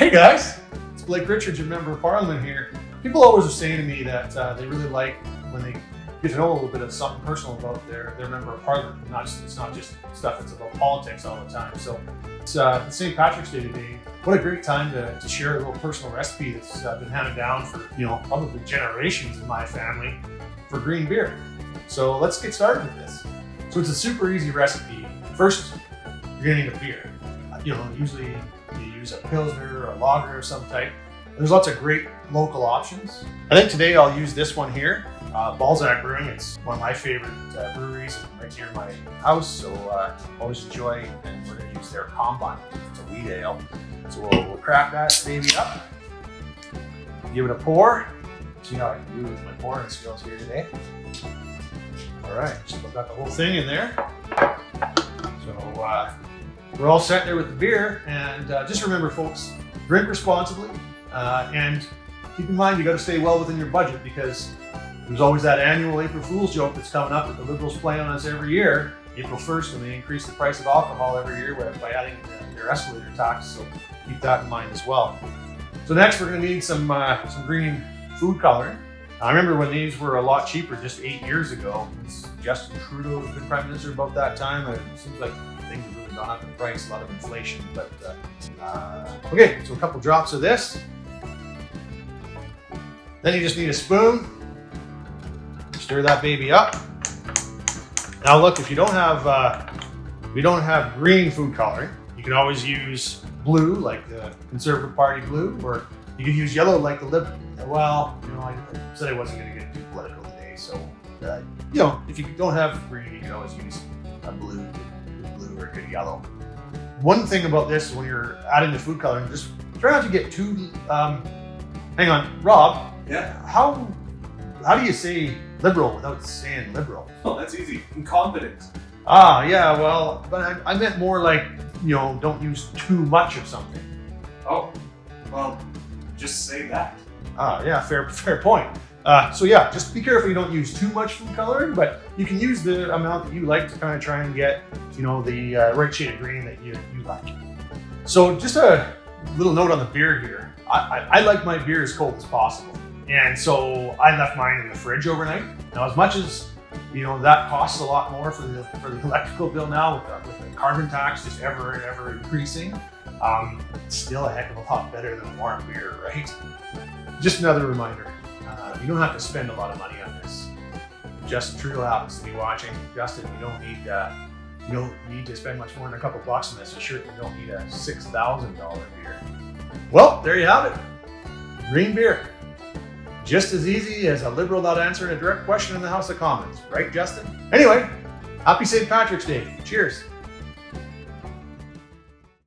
Hey guys, it's Blake Richards, your Member of Parliament here. People always are saying to me that they really like when they get to know a little bit of something personal about their Member of Parliament. It's not just stuff that's about politics all the time. So it's St. Patrick's Day today. What a great time to share a little personal recipe that's been handed down for, probably generations in my family for green beer. So let's get started with this. So it's a super easy recipe. First, you're gonna need a beer. Usually you use a Pilsner or a lager of some type. There's lots of great local options. I think today I'll use this one here, Balzac Brewing. It's one of my favorite breweries right here in my house, so always enjoy, and we're gonna use their Combine. It's a wheat ale. So we'll crack that baby up, give it a pour. See how I can do with my pouring skills here today. All right, so I've got the whole thing in there. So we're all set there with the beer, and just remember, folks, drink responsibly, and keep in mind you got to stay well within your budget, because there's always that annual April Fool's joke that's coming up that the Liberals play on us every year, April 1st, when they increase the price of alcohol every year by adding their escalator tax. So keep that in mind as well. So next, we're going to need some green food coloring. I remember when these were a lot cheaper just 8 years ago. Justin Trudeau was been Prime Minister about that time. It seems like things have really gone up in price, a lot of inflation. But okay, so a couple drops of this. Then you just need a spoon. Stir that baby up. Now look, if you don't have green food coloring, you can always use blue, like the Conservative Party blue, or you can use yellow like the Liberal. Well, I said I wasn't going to get too political today, so if you don't have green, you can always use a blue or a good yellow. One thing about this, when you're adding the food coloring, just try not to get too. Hang on, Rob. Yeah. How do you say liberal without saying liberal? Oh, that's easy. Incompetent. Yeah. Well, but I meant more like don't use too much of something. Oh, well, just say that. Yeah, fair point. So yeah, just be careful you don't use too much food coloring, but you can use the amount that you like to kind of try and get, the right shade of green that you like. So just a little note on the beer here. I like my beer as cold as possible. And so I left mine in the fridge overnight. Now, as much as, that costs a lot more for the electrical bill now with the carbon tax just ever and ever increasing, it's still a heck of a lot better than warm beer, right? Just another reminder, you don't have to spend a lot of money on this. Justin Trudeau happens to be watching. Justin, you don't need to spend much more than a couple bucks on this. You certainly don't need a $6,000 beer. Well, there you have it. Green beer. Just as easy as a Liberal not answering a direct question in the House of Commons, right, Justin? Anyway, happy St. Patrick's Day. Cheers.